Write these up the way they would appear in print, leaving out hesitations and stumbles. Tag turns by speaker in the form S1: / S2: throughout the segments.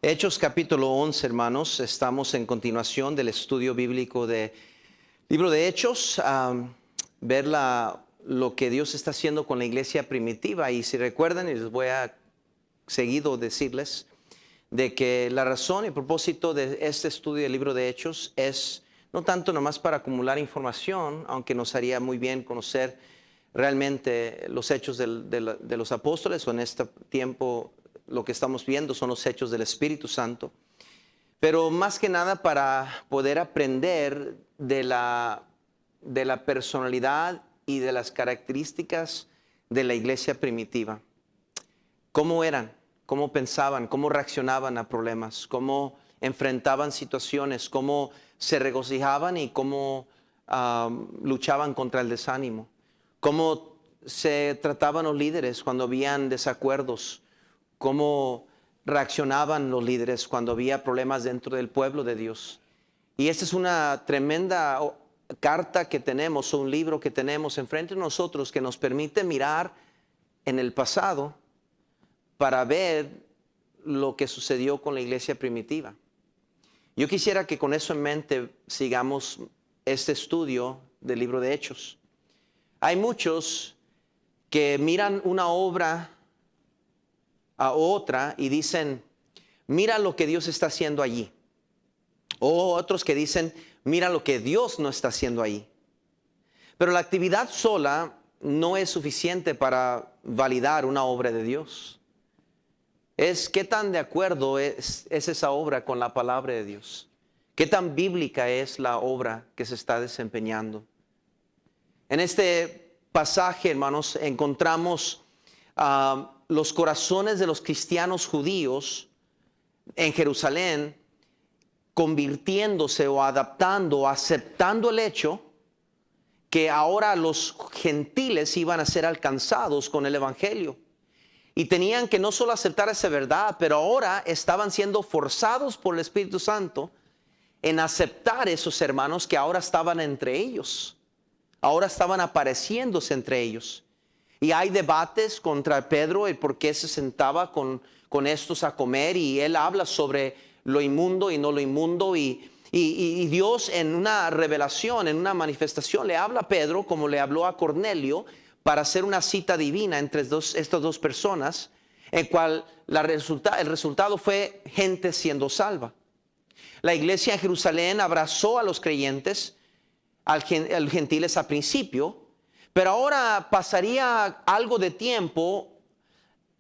S1: Hechos capítulo 11, hermanos. Estamos en continuación del estudio bíblico del libro de Hechos, ver lo que Dios está haciendo con la iglesia primitiva. Y si recuerdan, y les voy a seguido decirles de que la razón y propósito de este estudio del libro de Hechos es no tanto nomás para acumular información, aunque nos haría muy bien conocer realmente los hechos de los apóstoles, o en este tiempo lo que estamos viendo son los hechos del Espíritu Santo, pero más que nada para poder aprender de la personalidad y de las características de la iglesia primitiva. ¿Cómo eran? ¿Cómo pensaban? ¿Cómo reaccionaban a problemas? ¿Cómo enfrentaban situaciones? ¿Cómo se regocijaban y cómo luchaban contra el desánimo? ¿Cómo se trataban los líderes cuando habían desacuerdos? ¿Cómo reaccionaban los líderes cuando había problemas dentro del pueblo de Dios? Y esta es una tremenda carta que tenemos, o un libro que tenemos enfrente de nosotros que nos permite mirar en el pasado para ver lo que sucedió con la iglesia primitiva. Yo quisiera que con eso en mente sigamos este estudio del libro de Hechos. Hay muchos que miran una obra a otra y dicen, mira lo que Dios está haciendo allí. O otros que dicen, mira lo que Dios no está haciendo allí. Pero la actividad sola no es suficiente para validar una obra de Dios. Es qué tan de acuerdo es esa obra con la palabra de Dios. Qué tan bíblica es la obra que se está desempeñando. En este pasaje, hermanos, encontramos los corazones de los cristianos judíos en Jerusalén convirtiéndose o adaptando o aceptando el hecho que ahora los gentiles iban a ser alcanzados con el evangelio. Y tenían que no solo aceptar esa verdad, pero ahora estaban siendo forzados por el Espíritu Santo en aceptar esos hermanos que ahora estaban entre ellos. Ahora estaban apareciéndose entre ellos. Y hay debates contra Pedro, el por qué se sentaba con estos a comer. Y él habla sobre lo inmundo y no lo inmundo. Y Dios en una revelación, en una manifestación, le habla a Pedro como le habló a Cornelio, para hacer una cita divina entre estas dos personas, en cual el resultado fue gente siendo salva. La iglesia en Jerusalén abrazó a los creyentes, a los gentiles al principio, pero ahora pasaría algo de tiempo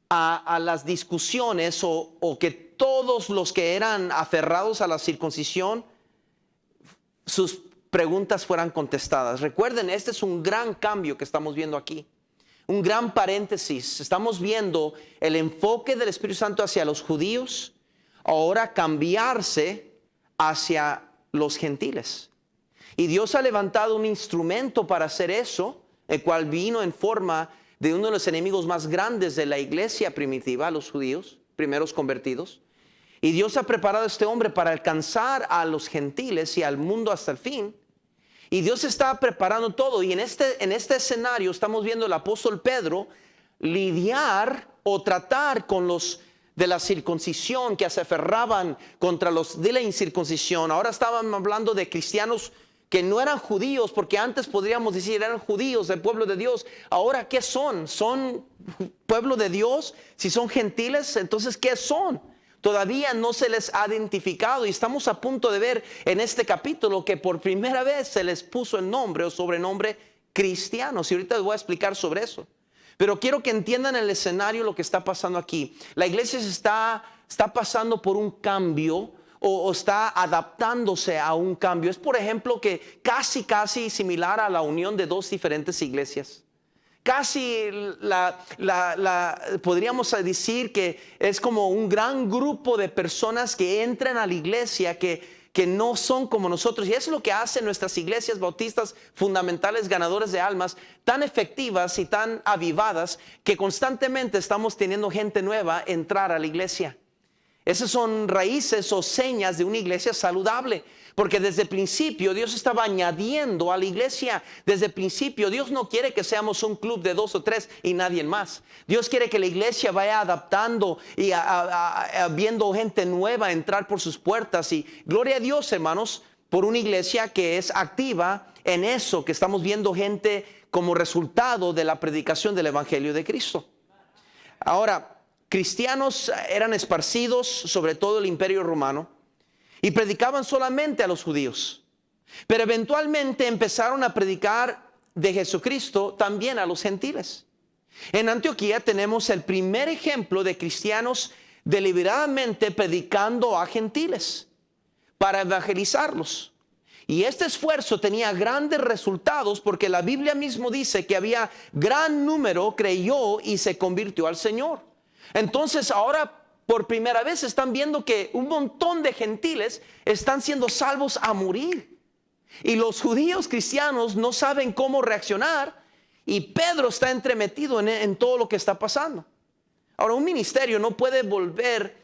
S1: a las discusiones o que todos los que eran aferrados a la circuncisión, sus preguntas fueran contestadas. Recuerden, este es un gran cambio que estamos viendo aquí. Un gran paréntesis. Estamos viendo el enfoque del Espíritu Santo hacia los judíos, ahora cambiarse hacia los gentiles. Y Dios ha levantado un instrumento para hacer eso, el cual vino en forma de uno de los enemigos más grandes de la iglesia primitiva, los judíos, primeros convertidos. Y Dios ha preparado a este hombre para alcanzar a los gentiles y al mundo hasta el fin. Y Dios está preparando todo. Y en este escenario estamos viendo al apóstol Pedro lidiar o tratar con los de la circuncisión que se aferraban contra los de la incircuncisión. Ahora estaban hablando de cristianos que no eran judíos, porque antes podríamos decir eran judíos del pueblo de Dios. Ahora, ¿qué son? ¿Son pueblo de Dios? Si son gentiles, entonces, ¿qué son? Todavía no se les ha identificado, y estamos a punto de ver en este capítulo que por primera vez se les puso el nombre o sobrenombre cristianos. Y ahorita les voy a explicar sobre eso. Pero quiero que entiendan el escenario, lo que está pasando aquí. La iglesia está pasando por un cambio o está adaptándose a un cambio. Es, por ejemplo, que casi similar a la unión de dos diferentes iglesias. Casi podríamos decir que es como un gran grupo de personas que entran a la iglesia que no son como nosotros. Y eso es lo que hacen nuestras iglesias bautistas fundamentales, ganadoras de almas, tan efectivas y tan avivadas, que constantemente estamos teniendo gente nueva entrar a la iglesia. Esas son raíces o señas de una iglesia saludable. Porque desde el principio Dios estaba añadiendo a la iglesia. Desde el principio Dios no quiere que seamos un club de 2 o 3 y nadie más. Dios quiere que la iglesia vaya adaptando y viendo gente nueva entrar por sus puertas. Y gloria a Dios, hermanos, por una iglesia que es activa en eso, que estamos viendo gente como resultado de la predicación del Evangelio de Cristo. Ahora, cristianos eran esparcidos sobre todo el Imperio Romano y predicaban solamente a los judíos. Pero eventualmente empezaron a predicar de Jesucristo también a los gentiles. En Antioquía tenemos el primer ejemplo de cristianos deliberadamente predicando a gentiles para evangelizarlos. Y este esfuerzo tenía grandes resultados porque la Biblia mismo dice que había gran número creyó y se convirtió al Señor. Entonces ahora por primera vez están viendo que un montón de gentiles están siendo salvos a morir. Y los judíos cristianos no saben cómo reaccionar y Pedro está entremetido en todo lo que está pasando. Ahora, un ministerio no puede volver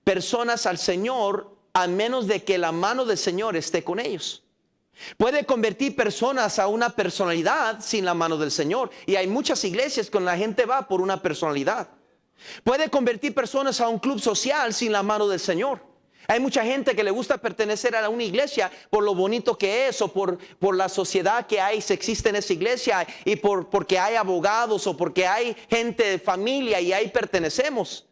S1: personas al Señor a menos de que la mano del Señor esté con ellos. Puede convertir personas a una personalidad sin la mano del Señor. Y hay muchas iglesias donde la gente va por una personalidad. Puede convertir personas a un club social sin la mano del Señor. Hay mucha gente que le gusta pertenecer a una iglesia por lo bonito que es, o por la sociedad que hay, se existe en esa iglesia, y porque hay abogados, o porque hay gente de familia y ahí pertenecemos.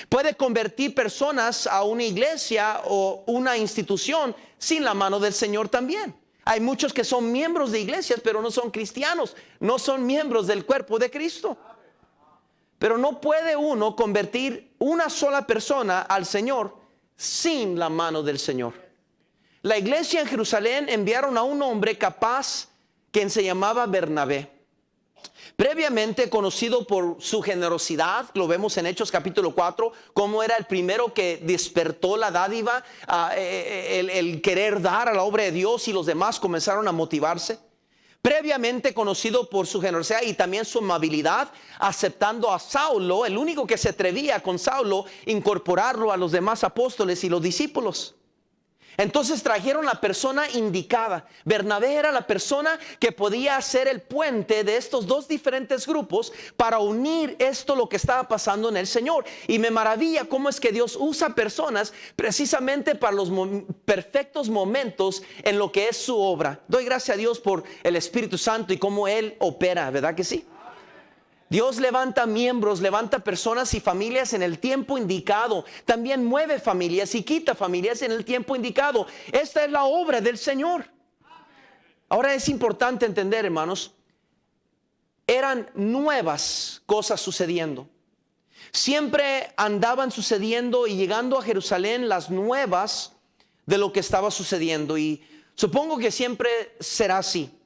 S1: Puede convertir personas a una iglesia o una institución sin la mano del Señor también. Hay muchos que son miembros de iglesias, pero no son cristianos, no son miembros del cuerpo de Cristo. Pero no puede uno convertir una sola persona al Señor sin la mano del Señor. La iglesia en Jerusalén enviaron a un hombre capaz quien se llamaba Bernabé. Previamente conocido por su generosidad, lo vemos en Hechos capítulo 4, como era el primero que despertó la dádiva, el querer dar a la obra de Dios, y los demás comenzaron a motivarse. Previamente conocido por su generosidad y también su amabilidad, aceptando a Saulo, el único que se atrevía con Saulo, incorporarlo a los demás apóstoles y los discípulos. Entonces trajeron la persona indicada. Bernabé era la persona que podía hacer el puente de estos dos diferentes grupos para unir esto, lo que estaba pasando en el Señor. Y me maravilla cómo es que Dios usa personas precisamente para los perfectos momentos en lo que es su obra. Doy gracias a Dios por el Espíritu Santo y cómo Él opera, ¿verdad que sí? Dios levanta miembros, levanta personas y familias en el tiempo indicado. También mueve familias y quita familias en el tiempo indicado. Esta es la obra del Señor. Ahora es importante entender, hermanos, eran nuevas cosas sucediendo. Siempre andaban sucediendo y llegando a Jerusalén las nuevas de lo que estaba sucediendo. Y supongo que siempre será así.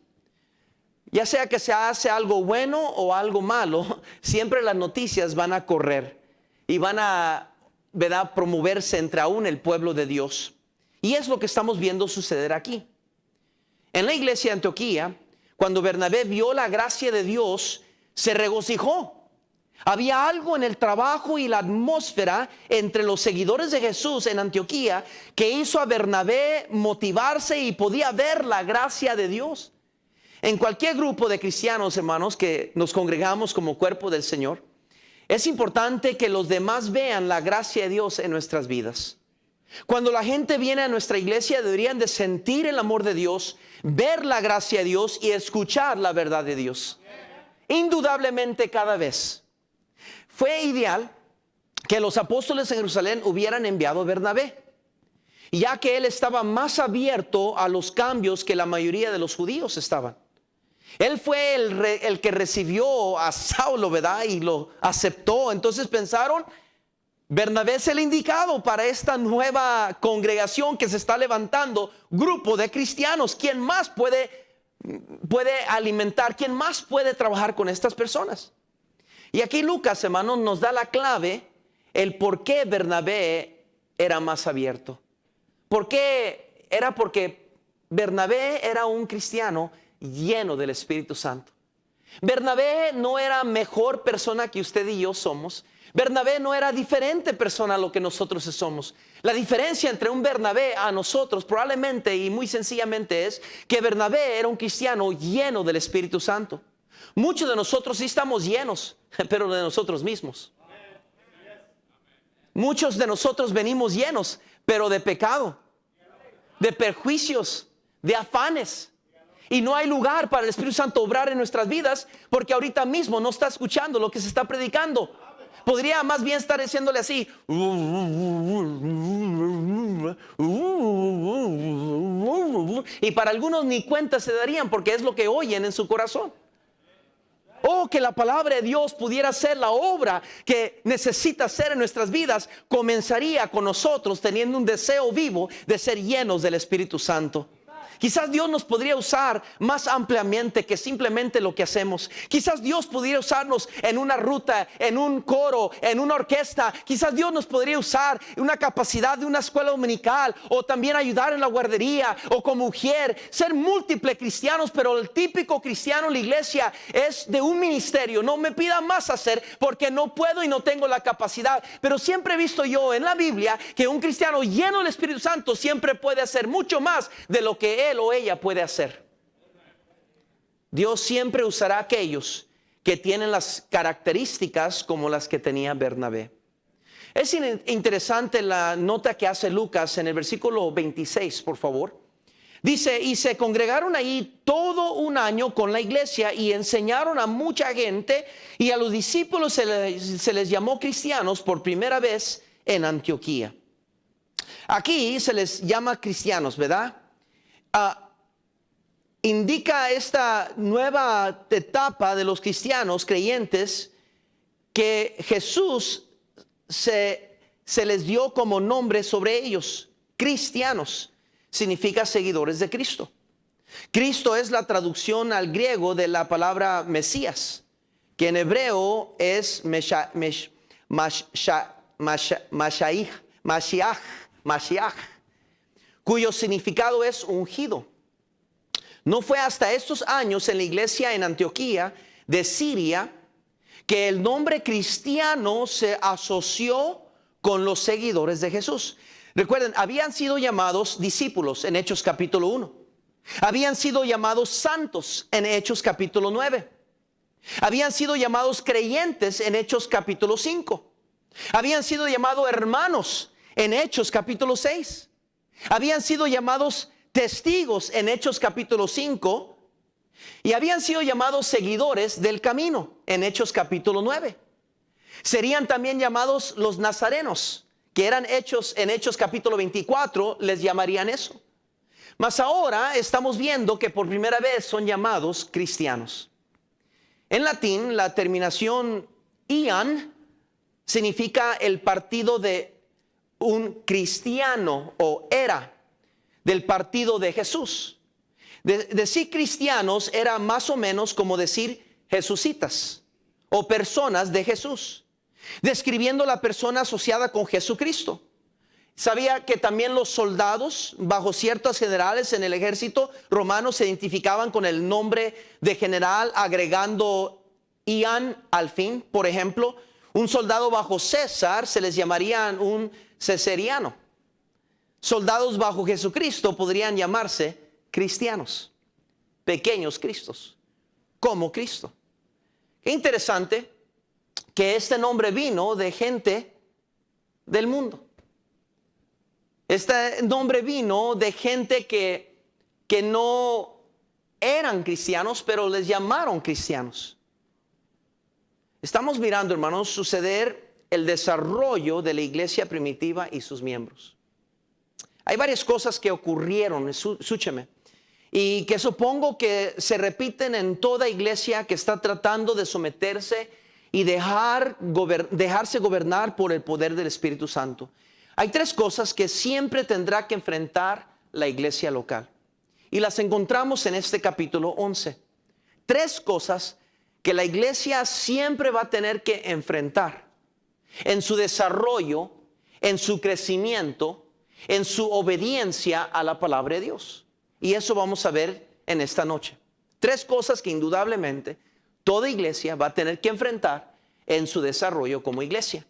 S1: Ya sea que se hace algo bueno o algo malo, siempre las noticias van a correr y van a, ¿verdad?, promoverse entre aún el pueblo de Dios. Y es lo que estamos viendo suceder aquí. En la iglesia de Antioquía, cuando Bernabé vio la gracia de Dios, se regocijó. Había algo en el trabajo y la atmósfera entre los seguidores de Jesús en Antioquía que hizo a Bernabé motivarse y podía ver la gracia de Dios. En cualquier grupo de cristianos, hermanos, que nos congregamos como cuerpo del Señor, es importante que los demás vean la gracia de Dios en nuestras vidas. Cuando la gente viene a nuestra iglesia, deberían de sentir el amor de Dios, ver la gracia de Dios y escuchar la verdad de Dios. Indudablemente cada vez. Fue ideal que los apóstoles en Jerusalén hubieran enviado a Bernabé, ya que él estaba más abierto a los cambios que la mayoría de los judíos estaban. Él fue el que recibió a Saulo, ¿verdad? Y lo aceptó. Entonces pensaron, Bernabé es el indicado para esta nueva congregación que se está levantando, grupo de cristianos. ¿Quién más puede alimentar? ¿Quién más puede trabajar con estas personas? Y aquí Lucas, hermanos, nos da la clave, el por qué Bernabé era más abierto. ¿Por qué? Era porque Bernabé era un cristiano lleno del Espíritu Santo. Bernabé no era mejor persona que usted y yo somos. Bernabé no era diferente persona a lo que nosotros somos. La diferencia entre un Bernabé a nosotros probablemente y muy sencillamente es que Bernabé era un cristiano lleno del Espíritu Santo. Muchos de nosotros sí estamos llenos, pero de nosotros mismos. Muchos de nosotros venimos llenos, pero de pecado, de perjuicios, de afanes. Y no hay lugar para el Espíritu Santo obrar en nuestras vidas porque ahorita mismo no está escuchando lo que se está predicando. Podría más bien estar diciéndole así. Y para algunos ni cuenta se darían porque es lo que oyen en su corazón. Oh, que la palabra de Dios pudiera ser la obra que necesita ser en nuestras vidas. Comenzaría con nosotros teniendo un deseo vivo de ser llenos del Espíritu Santo. Quizás Dios nos podría usar más ampliamente que simplemente lo que hacemos. Quizás Dios pudiera usarnos en una ruta, en un coro, en una orquesta. Quizás Dios nos podría usar en una capacidad de una escuela dominical o también ayudar en la guardería o como mujer. Ser múltiple cristianos, pero el típico cristiano en la iglesia es de un ministerio. No me pida más hacer porque no puedo y no tengo la capacidad. Pero siempre he visto yo en la Biblia que un cristiano lleno del Espíritu Santo siempre puede hacer mucho más de lo que él o ella puede hacer. Dios siempre usará a aquellos que tienen las características como las que tenía Bernabé. Es interesante la nota que hace Lucas en el versículo 26, por favor. Dice, y se congregaron ahí todo un año con la iglesia y enseñaron a mucha gente, y a los discípulos se les llamó cristianos por primera vez en Antioquía. Aquí se les llama cristianos, ¿verdad? Indica esta nueva etapa de los cristianos creyentes que Jesús se les dio como nombre sobre ellos. Cristianos significa seguidores de Cristo. Cristo es la traducción al griego de la palabra Mesías, que en hebreo es Mashiach, cuyo significado es ungido. No fue hasta estos años en la iglesia en Antioquía de Siria que el nombre cristiano se asoció con los seguidores de Jesús. Recuerden, habían sido llamados discípulos en Hechos capítulo 1. Habían sido llamados santos en Hechos capítulo 9. Habían sido llamados creyentes en Hechos capítulo 5. Habían sido llamados hermanos en Hechos capítulo 6. Habían sido llamados testigos en Hechos capítulo 5 y habían sido llamados seguidores del camino en Hechos capítulo 9. Serían también llamados los nazarenos, que eran hechos en Hechos capítulo 24, les llamarían eso. Mas ahora estamos viendo que por primera vez son llamados cristianos. En latín, la terminación ian significa el partido de un cristiano o era del partido de Jesús. Decir cristianos era más o menos como decir jesucitas o personas de Jesús, describiendo la persona asociada con Jesucristo. Sabía que también los soldados bajo ciertos generales en el ejército romano se identificaban con el nombre de general agregando ian al fin. Por ejemplo, un soldado bajo César se les llamaría un cesariano. Soldados bajo Jesucristo podrían llamarse cristianos, pequeños cristos, como Cristo. Qué interesante que este nombre vino de gente del mundo. Este nombre vino de gente que no eran cristianos, pero les llamaron cristianos. Estamos mirando, hermanos, suceder el desarrollo de la iglesia primitiva y sus miembros. Hay varias cosas que ocurrieron, escúcheme, y que supongo que se repiten en toda iglesia que está tratando de someterse y dejarse gobernar por el poder del Espíritu Santo. Hay tres cosas que siempre tendrá que enfrentar la iglesia local. Y las encontramos en este capítulo 11. Tres cosas que la iglesia siempre va a tener que enfrentar en su desarrollo, en su crecimiento, en su obediencia a la palabra de Dios. Y eso vamos a ver en esta noche. Tres cosas que indudablemente toda iglesia va a tener que enfrentar en su desarrollo como iglesia.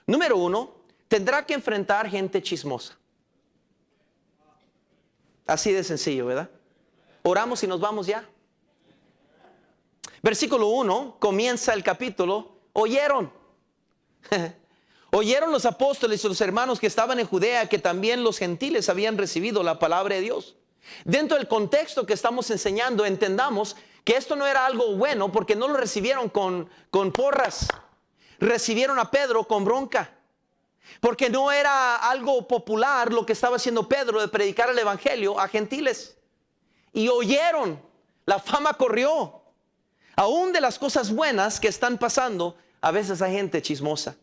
S1: Número 1, tendrá que enfrentar gente chismosa. Así de sencillo, ¿verdad? Oramos y nos vamos ya. Versículo 1, comienza el capítulo. Oyeron. Oyeron los apóstoles y los hermanos que estaban en Judea que también los gentiles habían recibido la palabra de Dios. Dentro del contexto que estamos enseñando, entendamos que esto no era algo bueno porque no lo recibieron con porras. Recibieron a Pedro con bronca. Porque no era algo popular lo que estaba haciendo Pedro de predicar el evangelio a gentiles. Y oyeron, la fama corrió. Aún de las cosas buenas que están pasando, a veces hay gente chismosa.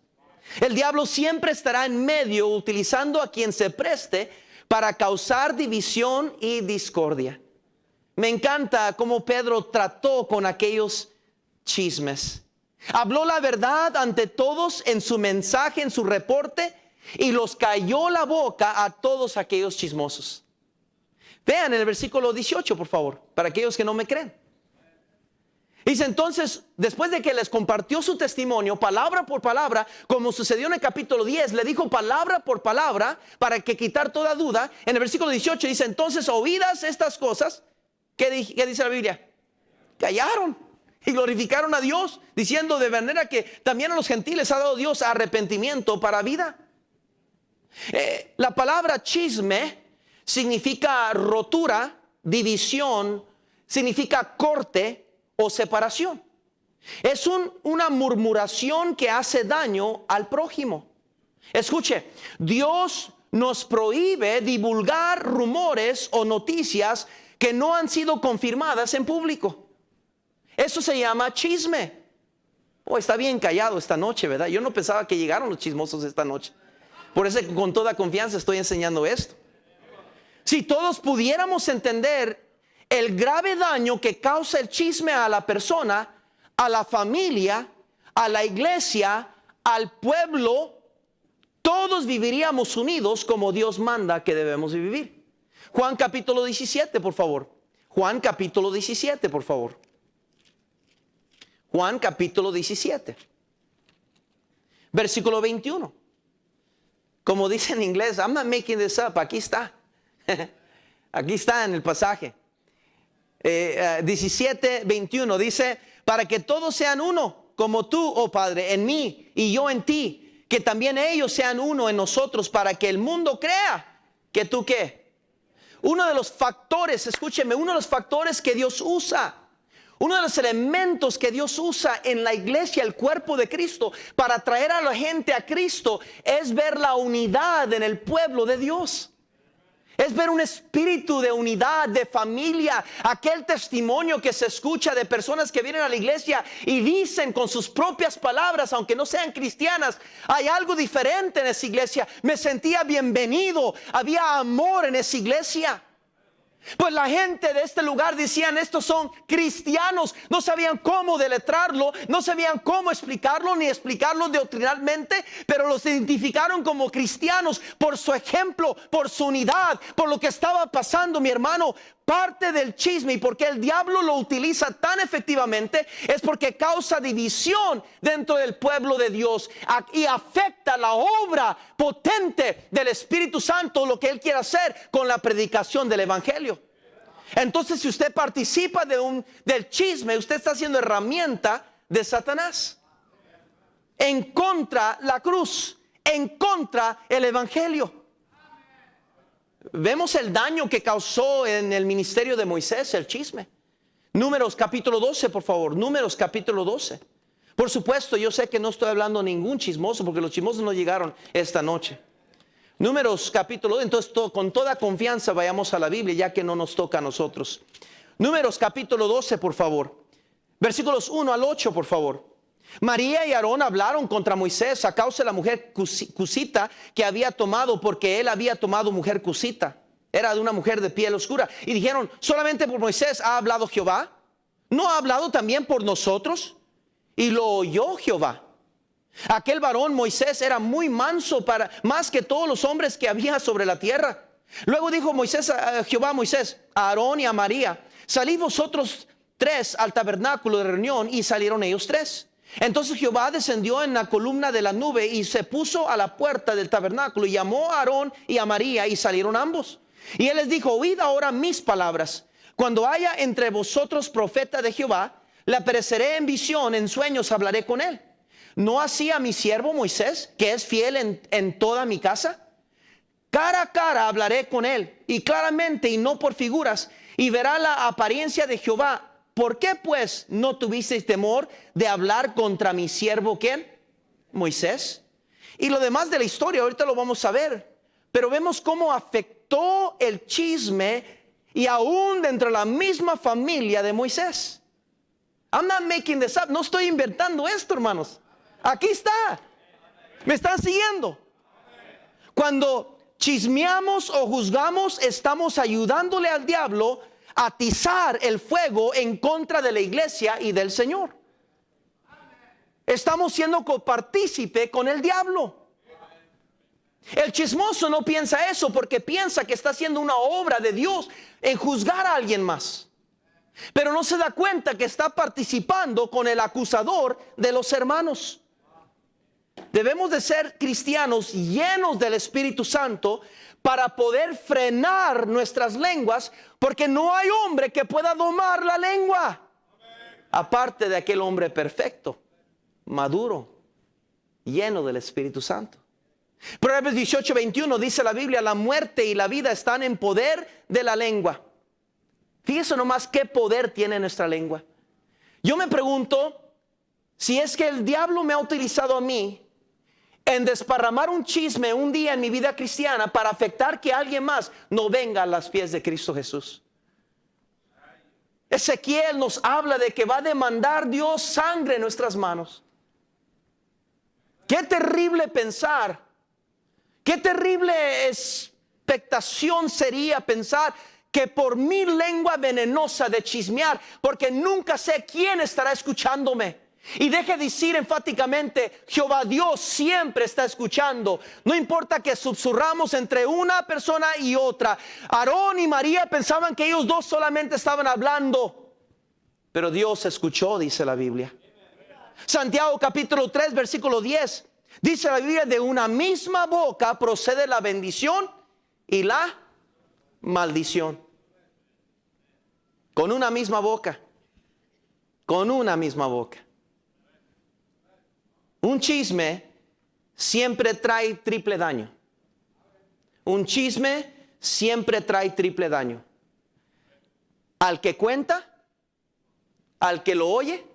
S1: El diablo siempre estará en medio utilizando a quien se preste para causar división y discordia. Me encanta cómo Pedro trató con aquellos chismes. Habló la verdad ante todos en su mensaje, en su reporte, y los cayó la boca a todos aquellos chismosos. Vean en el versículo 18, por favor, para aquellos que no me creen. Dice entonces, después de que les compartió su testimonio, palabra por palabra, como sucedió en el capítulo 10, le dijo palabra por palabra para que quitar toda duda. En el versículo 18 dice, entonces oídas estas cosas, ¿qué dice la Biblia? Callaron y glorificaron a Dios, diciendo de manera que también a los gentiles ha dado Dios arrepentimiento para vida. La palabra chisme significa rotura, división, significa corte o separación. Es una murmuración que hace daño al prójimo. Escuche, Dios nos prohíbe divulgar rumores o noticias que no han sido confirmadas en público. Eso se llama chisme. Oh, está bien callado esta noche, ¿verdad? Yo no pensaba que llegaron los chismosos esta noche. Por eso con toda confianza estoy enseñando esto. Si todos pudiéramos entender el grave daño que causa el chisme a la persona, a la familia, a la iglesia, al pueblo, todos viviríamos unidos como Dios manda que debemos vivir. Juan capítulo 17, por favor. Juan capítulo 17, por favor. Juan capítulo 17. Versículo 21. Como dice en inglés, I'm not making this up, aquí está. Aquí está en el pasaje. 17, 21 dice, para que todos sean uno, como tú, oh Padre, en mí y yo en ti, que también ellos sean uno en nosotros, para que el mundo crea que tú qué. Uno de los factores, escúcheme, uno de los factores que Dios usa, uno de los elementos que Dios usa en la iglesia, el cuerpo de Cristo, para traer a la gente a Cristo, es ver la unidad en el pueblo de Dios. Es ver un espíritu de unidad, de familia, aquel testimonio que se escucha de personas que vienen a la iglesia y dicen con sus propias palabras, aunque no sean cristianas, hay algo diferente en esa iglesia. Me sentía bienvenido, había amor en esa iglesia. Pues la gente de este lugar decían, estos son cristianos. No sabían cómo deletrarlo, no sabían cómo explicarlo, ni explicarlo doctrinalmente, pero los identificaron como cristianos por su ejemplo, por su unidad, por lo que estaba pasando, mi hermano. Parte del chisme y porque el diablo lo utiliza tan efectivamente es porque causa división dentro del pueblo de Dios y afecta la obra potente del Espíritu Santo, lo que Él quiere hacer con la predicación del Evangelio. Entonces, si usted participa del chisme, usted está siendo herramienta de Satanás en contra la cruz, en contra el Evangelio. Vemos el daño que causó en el ministerio de Moisés el chisme. Números capítulo 12, por favor. Números capítulo 12. Por supuesto, yo sé que no estoy hablando ningún chismoso, porque los chismosos no llegaron esta noche. Números capítulo 12. Entonces, con toda confianza vayamos a la Biblia, ya que no nos toca a nosotros. Números capítulo 12, por favor. Versículos 1 al 8, por favor. María y Aarón hablaron contra Moisés a causa de la mujer cusita que había tomado, porque él había tomado mujer cusita. Era de una mujer de piel oscura. Y dijeron, solamente por Moisés ha hablado Jehová. ¿No ha hablado también por nosotros? Y lo oyó Jehová. Aquel varón Moisés era muy manso, más que todos los hombres que había sobre la tierra. Luego dijo Jehová a Moisés, a Aarón y a María, salid vosotros tres al tabernáculo de reunión, y salieron ellos tres. Entonces Jehová descendió en la columna de la nube y se puso a la puerta del tabernáculo y llamó a Aarón y a María y salieron ambos. Y él les dijo: oíd ahora mis palabras. Cuando haya entre vosotros profeta de Jehová, le apareceré en visión, en sueños hablaré con él. ¿No así a mi siervo Moisés, que es fiel en toda mi casa? Cara a cara hablaré con él, y claramente y no por figuras, y verá la apariencia de Jehová. ¿Por qué pues no tuvisteis temor de hablar contra mi siervo, ¿quién? Moisés. Y lo demás de la historia ahorita lo vamos a ver, pero vemos cómo afectó el chisme y aún dentro de la misma familia de Moisés. I'm not making this up, no estoy inventando esto, hermanos. Aquí está. ¿Me están siguiendo? Cuando chismeamos o juzgamos, estamos ayudándole al diablo a atizar el fuego en contra de la iglesia y del Señor. Estamos siendo copartícipe con el diablo. El chismoso no piensa eso porque piensa que está haciendo una obra de Dios en juzgar a alguien más. Pero no se da cuenta que está participando con el acusador de los hermanos. Debemos de ser cristianos llenos del Espíritu Santo para poder frenar nuestras lenguas, porque no hay hombre que pueda domar la lengua, aparte de aquel hombre perfecto, maduro, lleno del Espíritu Santo. Proverbios 18:21 dice la Biblia: la muerte y la vida están en poder de la lengua. Fíjese nomás qué poder tiene nuestra lengua. Yo me pregunto si es que el diablo me ha utilizado a mí en desparramar un chisme un día en mi vida cristiana para afectar que alguien más no venga a los pies de Cristo Jesús. Ezequiel nos habla de que va a demandar Dios sangre en nuestras manos. Qué terrible pensar, qué terrible expectación sería pensar que por mi lengua venenosa de chismear, porque nunca sé quién estará escuchándome. Y deje decir enfáticamente: Jehová Dios siempre está escuchando. No importa que susurramos entre una persona y otra. Aarón y María pensaban que ellos dos solamente estaban hablando, pero Dios escuchó, dice la Biblia. Santiago capítulo 3 versículo 10 dice la Biblia: de una misma boca procede la bendición y la maldición. Con una misma boca. Con una misma boca. Un chisme siempre trae triple daño. Un chisme siempre trae triple daño. Al que cuenta, al que lo oye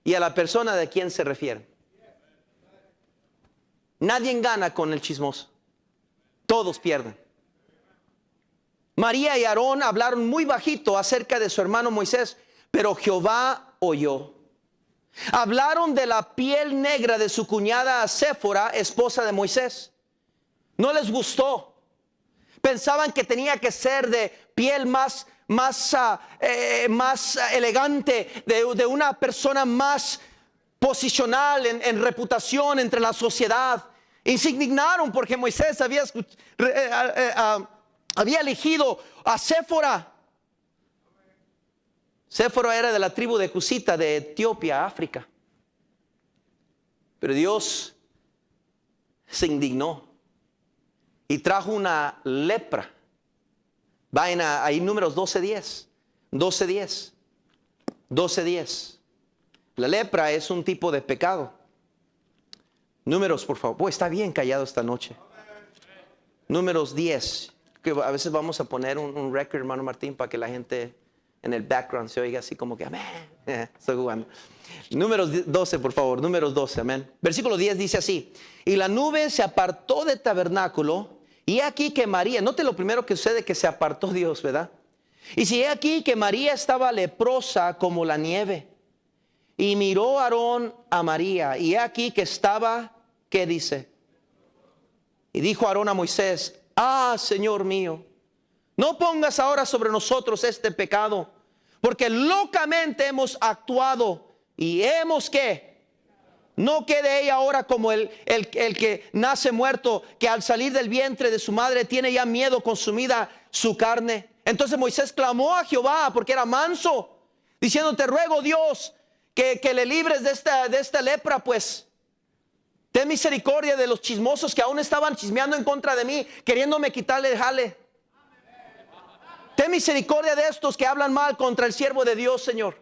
S1: y a la persona de quien se refiere. Nadie gana con el chismoso. Todos pierden. María y Aarón hablaron muy bajito acerca de su hermano Moisés, pero Jehová oyó. Hablaron de la piel negra de su cuñada Séfora, esposa de Moisés. No les gustó. Pensaban que tenía que ser de piel más elegante, de una persona más posicional en reputación entre la sociedad. Y se indignaron porque Moisés había elegido a Séfora. Séfora era de la tribu de Cusita, de Etiopía, África. Pero Dios se indignó y trajo una lepra. Vayan ahí Números 12:10. 12:10. 12:10. La lepra es un tipo de pecado. Números, por favor. Pues está bien callado esta noche. Números 10. Que a veces vamos a poner un record, hermano Martín, para que la gente en el background se oiga así como que amén. Estoy jugando. Números 12, por favor. Números 12, amén. Versículo 10 dice así: y la nube se apartó del tabernáculo, y he aquí que María, note lo primero que sucede, que se apartó Dios, ¿verdad? Y si he aquí que María estaba leprosa como la nieve, y miró Aarón a María, y he aquí que estaba, ¿qué dice? Y dijo Aarón a Moisés: ah, Señor mío, no pongas ahora sobre nosotros este pecado, porque locamente hemos actuado y hemos ¿qué? No quede ella ahora como el que nace muerto, que al salir del vientre de su madre tiene ya miedo consumida su carne. Entonces Moisés clamó a Jehová porque era manso, diciendo: te ruego, Dios, que le libres de esta lepra, pues. Ten misericordia de los chismosos que aún estaban chismeando en contra de mí, queriéndome quitarle el jale. Ten misericordia de estos que hablan mal contra el siervo de Dios, Señor.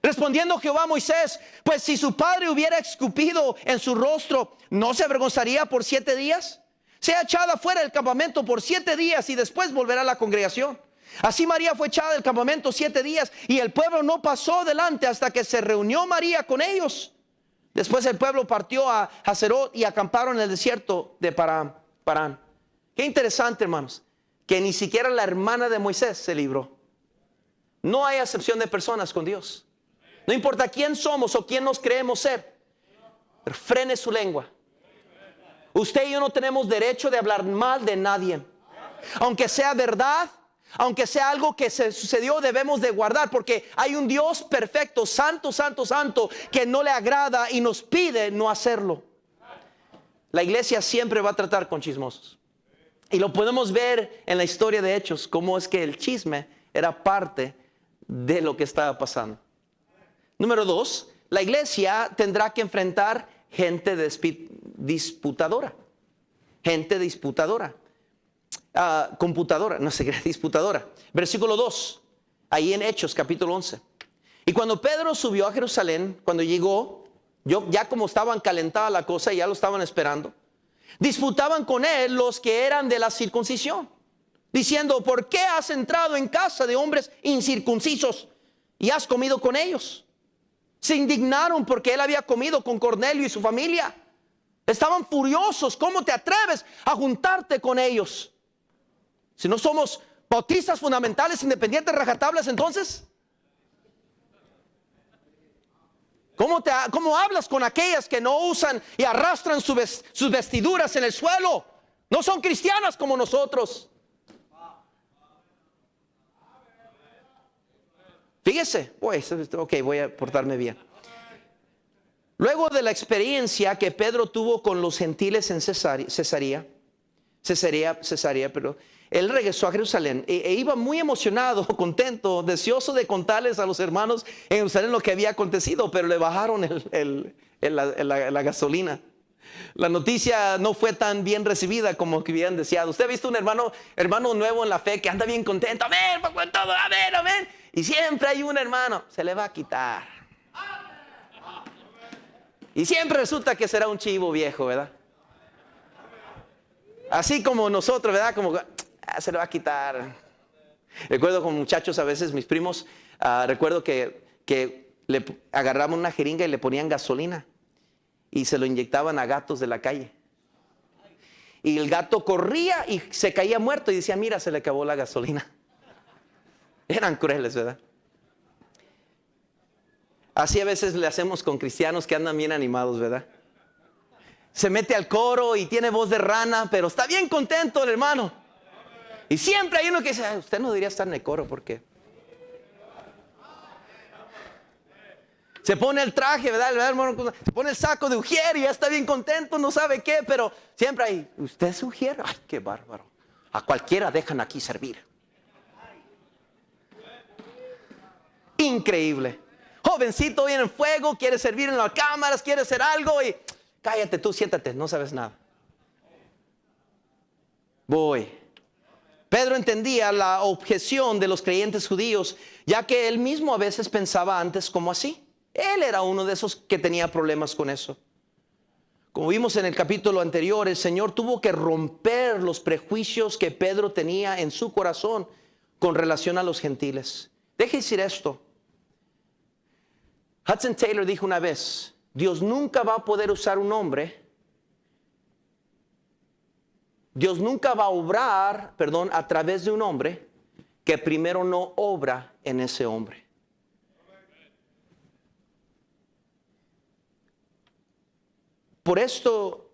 S1: Respondiendo Jehová a Moisés, pues si su padre hubiera escupido en su rostro, ¿no se avergonzaría por 7 días? Sea echada fuera del campamento por 7 días y después volverá a la congregación. Así María fue echada del campamento 7 días y el pueblo no pasó delante hasta que se reunió María con ellos. Después el pueblo partió a Hazerot y acamparon en el desierto de Parán. Qué interesante, hermanos, que ni siquiera la hermana de Moisés se libró. No hay acepción de personas con Dios. No importa quién somos o quién nos creemos ser, pero frene su lengua. Usted y yo no tenemos derecho de hablar mal de nadie. Aunque sea verdad, aunque sea algo que se sucedió, debemos de guardar, porque hay un Dios perfecto, santo, santo, santo, que no le agrada y nos pide no hacerlo. La iglesia siempre va a tratar con chismosos. Y lo podemos ver en la historia de Hechos, cómo es que el chisme era parte de lo que estaba pasando. Número 2, la iglesia tendrá que enfrentar gente disputadora. Gente disputadora. Computadora, no sé qué, disputadora. Versículo 2, ahí en Hechos capítulo 11. Y cuando Pedro subió a Jerusalén, cuando llegó, ya como estaban calentada la cosa, ya lo estaban esperando, disputaban con él los que eran de la circuncisión, diciendo, ¿por qué has entrado en casa de hombres incircuncisos y has comido con ellos? Se indignaron porque él había comido con Cornelio y su familia. Estaban furiosos. ¿Cómo te atreves a juntarte con ellos? Si no somos bautistas fundamentales, independientes, rajatablas, entonces, ¿cómo hablas con aquellas que no usan y arrastran sus vestiduras en el suelo? No son cristianas como nosotros. Fíjese, voy a portarme bien. Luego de la experiencia que Pedro tuvo con los gentiles en Cesarea, pero él regresó a Jerusalén e iba muy emocionado, contento, deseoso de contarles a los hermanos en Jerusalén lo que había acontecido, pero le bajaron la gasolina. La noticia no fue tan bien recibida como que habían deseado. Usted ha visto un hermano nuevo en la fe que anda bien contento, amén, con todo, amén, amén. Y siempre hay un hermano, se le va a quitar. Y siempre resulta que será un chivo viejo, ¿verdad? Así como nosotros, ¿verdad? Como se le va a quitar. Recuerdo con muchachos, a veces mis primos, recuerdo que le agarraban una jeringa y le ponían gasolina y se lo inyectaban a gatos de la calle. Y el gato corría y se caía muerto y decía, mira, se le acabó la gasolina. Eran crueles, ¿verdad? Así a veces le hacemos con cristianos que andan bien animados, ¿verdad? Se mete al coro y tiene voz de rana, pero está bien contento el hermano. Y siempre hay uno que dice, usted no debería estar en el coro, ¿por qué? Se pone el traje, ¿verdad? Hermano, se pone el saco de ujier y ya está bien contento, no sabe qué, pero siempre hay, ¿usted es ujier? Ay, qué bárbaro. A cualquiera dejan aquí servir. Increíble. Jovencito viene en fuego, quiere servir en las cámaras, quiere hacer algo y cállate tú, siéntate, no sabes nada. Pedro entendía la objeción de los creyentes judíos, ya que él mismo a veces pensaba antes como así. Él era uno de esos que tenía problemas con eso. Como vimos en el capítulo anterior, el Señor tuvo que romper los prejuicios que Pedro tenía en su corazón con relación a los gentiles. Deje decir esto. Hudson Taylor dijo una vez, Dios nunca va a poder usar un hombre, Dios nunca va a obrar, a través de un hombre que primero no obra en ese hombre. Por esto,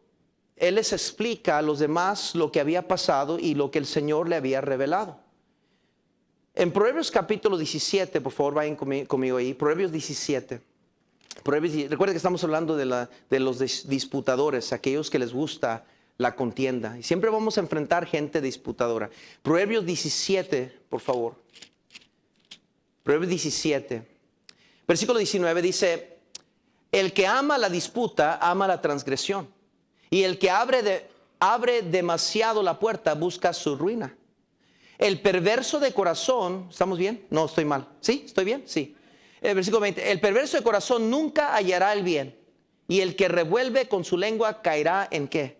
S1: Él les explica a los demás lo que había pasado y lo que el Señor le había revelado. En Proverbios capítulo 17, por favor vayan conmigo ahí, Proverbios 17. Recuerden que estamos hablando de los disputadores, aquellos que les gusta la contienda. Y siempre vamos a enfrentar gente disputadora. Proverbios 17, por favor. Proverbios 17. Versículo 19 dice, el que ama la disputa, ama la transgresión. Y el que abre demasiado la puerta, busca su ruina. El perverso de corazón, ¿estamos bien? No, estoy mal. ¿Sí? ¿Estoy bien? Sí. El versículo 20, el perverso de corazón nunca hallará el bien. Y el que revuelve con su lengua caerá ¿en qué?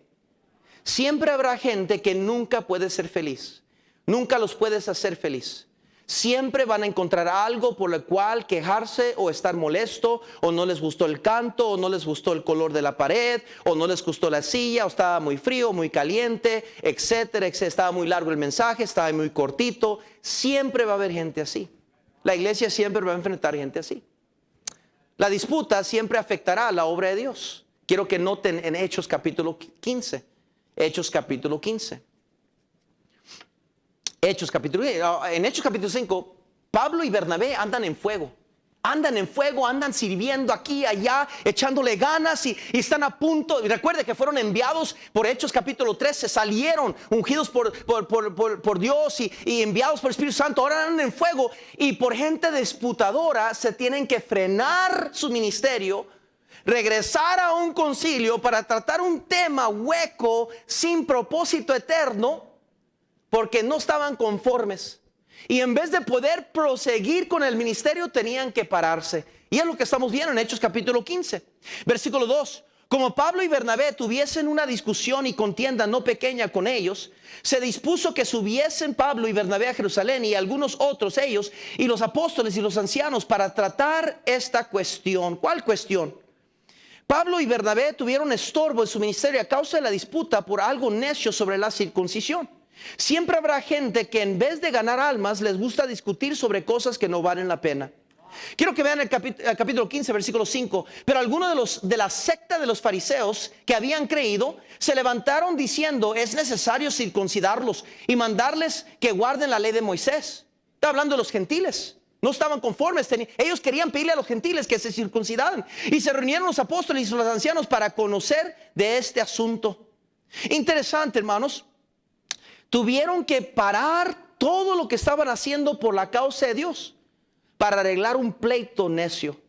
S1: Siempre habrá gente que nunca puede ser feliz. Nunca los puedes hacer feliz. Siempre van a encontrar algo por lo cual quejarse o estar molesto, o no les gustó el canto, o no les gustó el color de la pared, o no les gustó la silla, o estaba muy frío, muy caliente, etcétera, etcétera. Estaba muy largo el mensaje, estaba muy cortito. Siempre va a haber gente así. La iglesia siempre va a enfrentar gente así. La disputa siempre afectará a la obra de Dios. Quiero que noten en Hechos capítulo 15. Hechos capítulo 15. En Hechos capítulo 5, Pablo y Bernabé andan en fuego. Andan sirviendo aquí, allá, echándole ganas y están a punto. Recuerde que fueron enviados por Hechos capítulo 13, salieron ungidos por Dios y enviados por el Espíritu Santo. Ahora andan en fuego y por gente disputadora se tienen que frenar su ministerio, regresar a un concilio para tratar un tema hueco, sin propósito eterno, porque no estaban conformes. Y en vez de poder proseguir con el ministerio, tenían que pararse. Y es lo que estamos viendo en Hechos capítulo 15. Versículo 2. Como Pablo y Bernabé tuviesen una discusión y contienda no pequeña con ellos, se dispuso que subiesen Pablo y Bernabé a Jerusalén y algunos otros ellos y los apóstoles y los ancianos para tratar esta cuestión. ¿Cuál cuestión? Pablo y Bernabé tuvieron estorbo en su ministerio a causa de la disputa por algo necio sobre la circuncisión. Siempre habrá gente que en vez de ganar almas les gusta discutir sobre cosas que no valen la pena. Quiero que vean el capítulo 15, versículo 5. Pero algunos de la secta de los fariseos que habían creído se levantaron diciendo: es necesario circuncidarlos y mandarles que guarden la ley de Moisés. Está hablando de los gentiles. No estaban conformes. Ellos querían pedirle a los gentiles que se circuncidaran. Y se reunieron los apóstoles y los ancianos para conocer de este asunto. Interesante, hermanos. Tuvieron que parar todo lo que estaban haciendo por la causa de Dios para arreglar un pleito necio.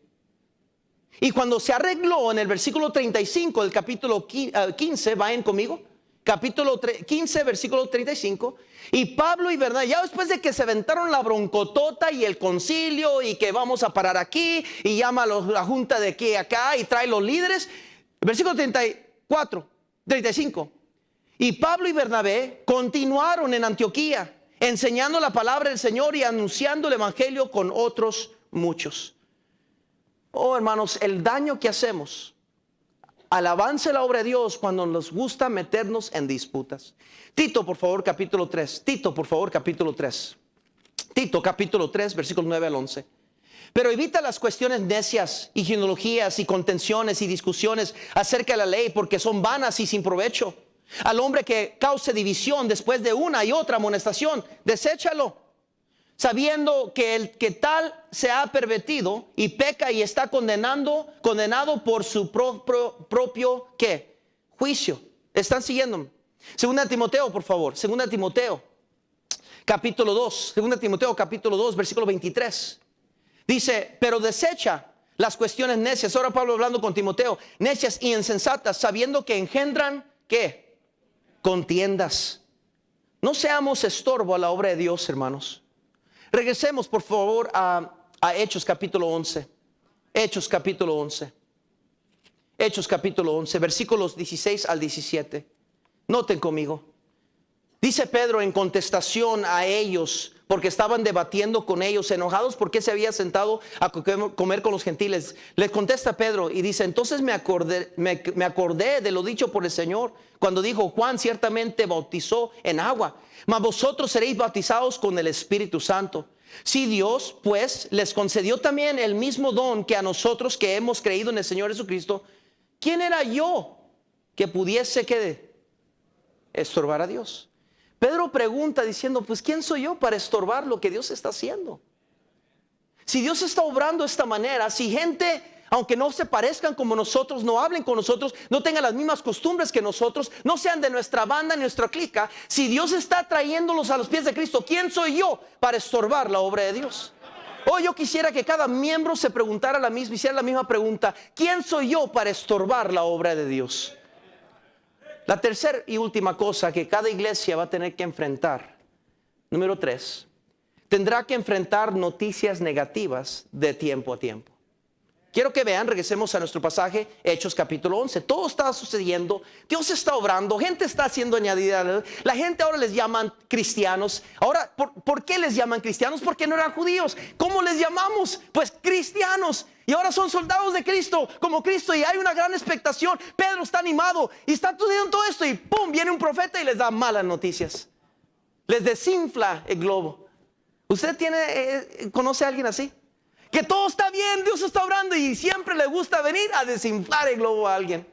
S1: Y cuando se arregló en el versículo 35 del capítulo 15, vayan conmigo, capítulo 15, versículo 35, y Pablo y Bernabé, ya después de que se aventaron la broncotota y el concilio y que vamos a parar aquí y llama a la junta de aquí y acá y trae los líderes, versículo 35. Y Pablo y Bernabé continuaron en Antioquía, enseñando la palabra del Señor y anunciando el evangelio con otros muchos. Oh, hermanos, el daño que hacemos al avance de la obra de Dios cuando nos gusta meternos en disputas. Tito, por favor, capítulo 3. Tito, por favor, capítulo 3. Tito, capítulo 3, versículos 9 al 11. Pero evita las cuestiones necias y genealogías y contenciones y discusiones acerca de la ley, porque son vanas y sin provecho. Al hombre que cause división después de una y otra amonestación, deséchalo, sabiendo que el que tal se ha pervertido y peca y está condenado por su propio ¿qué? Juicio. ¿Están siguiéndome? Segunda Timoteo, por favor. Segunda Timoteo, capítulo 2. Segunda Timoteo, capítulo 2, versículo 23. Dice: pero desecha las cuestiones necias. Ahora Pablo hablando con Timoteo. Necias y insensatas, sabiendo que engendran ¿qué? Contiendas. No seamos estorbo a la obra de Dios, hermanos. Regresemos por favor a Hechos capítulo 11. Hechos capítulo 11. Hechos capítulo 11, versículos 16 al 17. Noten conmigo. Dice Pedro en contestación a ellos, porque estaban debatiendo con ellos, enojados porque se había sentado a comer con los gentiles. Les contesta Pedro y dice: entonces me acordé de lo dicho por el Señor cuando dijo: Juan ciertamente bautizó en agua, mas vosotros seréis bautizados con el Espíritu Santo. Si Dios pues les concedió también el mismo don que a nosotros que hemos creído en el Señor Jesucristo, ¿quién era yo que pudiese estorbar a Dios? Pedro pregunta diciendo: pues ¿quién soy yo para estorbar lo que Dios está haciendo? Si Dios está obrando de esta manera, si gente, aunque no se parezcan como nosotros, no hablen con nosotros, no tengan las mismas costumbres que nosotros, no sean de nuestra banda, nuestra clica, si Dios está trayéndolos a los pies de Cristo, ¿quién soy yo para estorbar la obra de Dios? Oh, yo quisiera que cada miembro se preguntara hiciera la misma pregunta: ¿quién soy yo para estorbar la obra de Dios? La tercera y última cosa que cada iglesia va a tener que enfrentar, número 3, tendrá que enfrentar noticias negativas de tiempo a tiempo. Quiero que vean, regresemos a nuestro pasaje, Hechos capítulo 11. Todo está sucediendo, Dios está obrando, gente está siendo añadida. La gente ahora les llaman cristianos. Ahora, ¿por qué les llaman cristianos? Porque no eran judíos. ¿Cómo les llamamos? Pues cristianos. Y ahora son soldados de Cristo, como Cristo, y hay una gran expectación. Pedro está animado y está sucediendo todo esto, y ¡pum! Viene un profeta y les da malas noticias. Les desinfla el globo. ¿Usted conoce a alguien así? Que todo está bien, Dios está obrando, y siempre le gusta venir a desinflar el globo a alguien.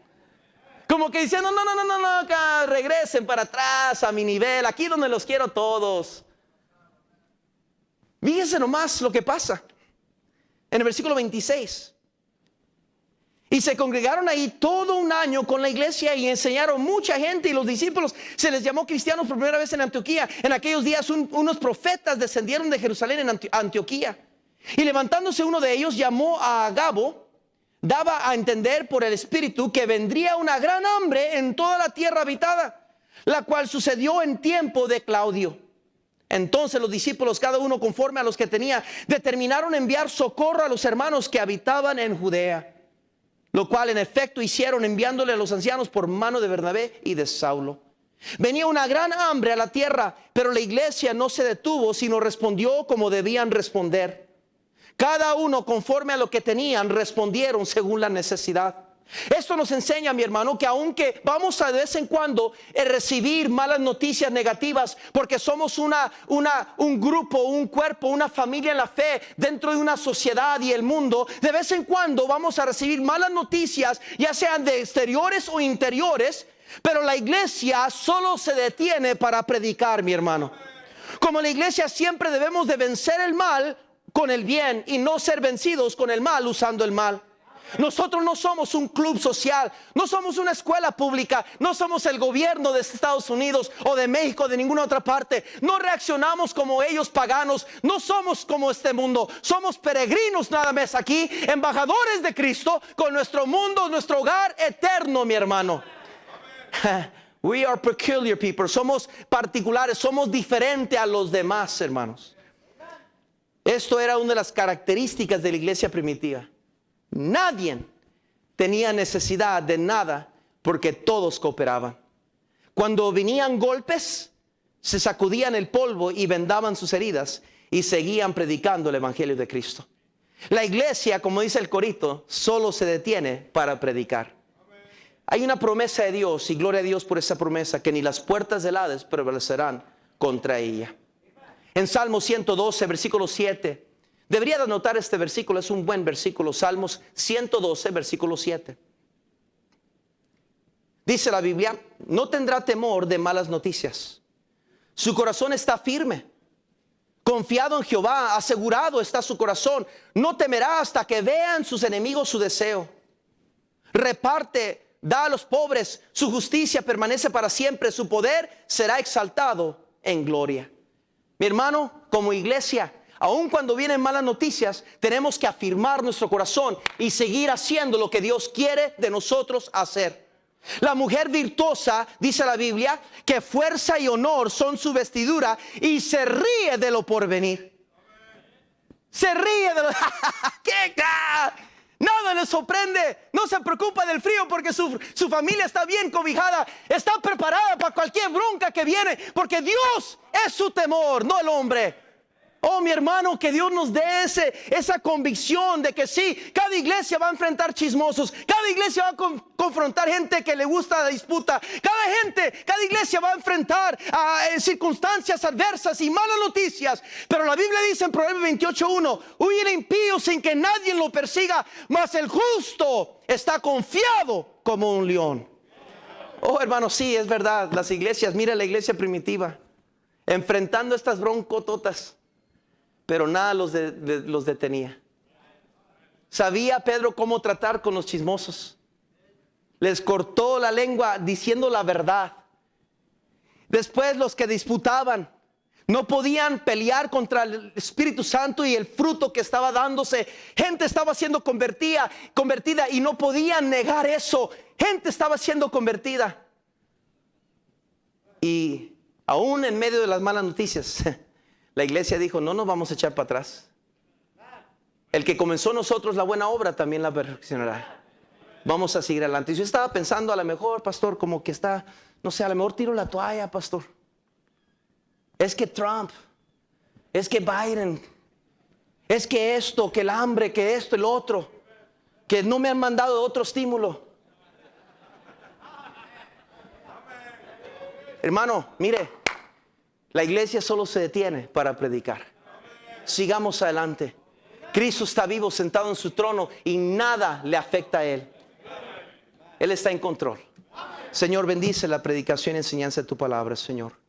S1: Como que diciendo: no, acá regresen para atrás a mi nivel, aquí donde los quiero todos. Fíjense nomás lo que pasa en el versículo 26. Y se congregaron ahí todo un año con la iglesia y enseñaron mucha gente, y los discípulos se les llamó cristianos por primera vez en Antioquía. En aquellos días unos profetas descendieron de Jerusalén en Antioquía. Y levantándose uno de ellos, llamó a Agabo, daba a entender por el Espíritu que vendría una gran hambre en toda la tierra habitada, la cual sucedió en tiempo de Claudio. Entonces los discípulos, cada uno conforme a los que tenía, determinaron enviar socorro a los hermanos que habitaban en Judea, lo cual en efecto hicieron, enviándole a los ancianos por mano de Bernabé y de Saulo. Venía una gran hambre a la tierra, pero la iglesia no se detuvo, sino respondió como debían responder. Cada uno conforme a lo que tenían respondieron según la necesidad. Esto nos enseña, mi hermano, que aunque vamos a de vez en cuando recibir malas noticias negativas, porque somos un grupo, un cuerpo, una familia en la fe dentro de una sociedad y el mundo, de vez en cuando vamos a recibir malas noticias, ya sean de exteriores o interiores, pero la iglesia solo se detiene para predicar, mi hermano. Como la iglesia siempre debemos de vencer el mal con el bien y no ser vencidos con el mal usando el mal. Nosotros no somos un club social, no somos una escuela pública, no somos el gobierno de Estados Unidos o de México, de ninguna otra parte. No reaccionamos como ellos paganos, no somos como este mundo. Somos peregrinos nada más aquí, embajadores de Cristo con nuestro mundo, nuestro hogar eterno, mi hermano. We are peculiar people, somos particulares, somos diferentes a los demás, hermanos. Esto era una de las características de la iglesia primitiva. Nadie tenía necesidad de nada porque todos cooperaban. Cuando venían golpes, se sacudían el polvo y vendaban sus heridas y seguían predicando el evangelio de Cristo. La iglesia, como dice el corito, solo se detiene para predicar. Hay una promesa de Dios, y gloria a Dios por esa promesa, que ni las puertas del Hades prevalecerán contra ella. En Salmo 112, versículo 7. Debería de anotar este versículo, es un buen versículo. Salmos 112, versículo 7. Dice la Biblia: no tendrá temor de malas noticias. Su corazón está firme. Confiado en Jehová, asegurado está su corazón. No temerá hasta que vean sus enemigos su deseo. Reparte, da a los pobres. Su justicia permanece para siempre. Su poder será exaltado en gloria. Mi hermano, como iglesia, aun cuando vienen malas noticias, tenemos que afirmar nuestro corazón y seguir haciendo lo que Dios quiere de nosotros hacer. La mujer virtuosa, dice la Biblia, que fuerza y honor son su vestidura, y se ríe de lo porvenir. Se ríe de lo... ¿Qué? Nada le sorprende, no se preocupa del frío porque su familia está bien cobijada, está preparada para cualquier bronca que viene, porque Dios es su temor, no el hombre. Oh, mi hermano, que Dios nos dé esa convicción de que sí, cada iglesia va a enfrentar chismosos, cada iglesia va a confrontar gente que le gusta la disputa, cada iglesia va a enfrentar circunstancias adversas y malas noticias. Pero la Biblia dice en Proverbios 28:1: huye el impío sin que nadie lo persiga, mas el justo está confiado como un león. Oh, hermano, sí, es verdad. Las iglesias, mira la iglesia primitiva, enfrentando estas broncototas, pero nada los detenía. Sabía Pedro cómo tratar con los chismosos. Les cortó la lengua diciendo la verdad. Después los que disputaban, No podían pelear contra el Espíritu Santo y el fruto que estaba dándose. Gente estaba siendo convertida y no podían negar eso. Gente estaba siendo convertida. Y aún en medio de las malas noticias, la iglesia dijo, no nos vamos a echar para atrás. El que comenzó nosotros la buena obra también la perfeccionará. Vamos a seguir adelante. Y yo estaba pensando, a lo mejor, pastor, como que está, no sé, a lo mejor tiro la toalla, pastor. Es que Trump, es que Biden, es que esto, que el hambre, que esto, el otro, que no me han mandado otro estímulo. Hermano, mire, la iglesia solo se detiene para predicar. Sigamos adelante. Cristo está vivo, sentado en su trono, y nada le afecta a Él. Él está en control. Señor, bendice la predicación y enseñanza de tu palabra, Señor.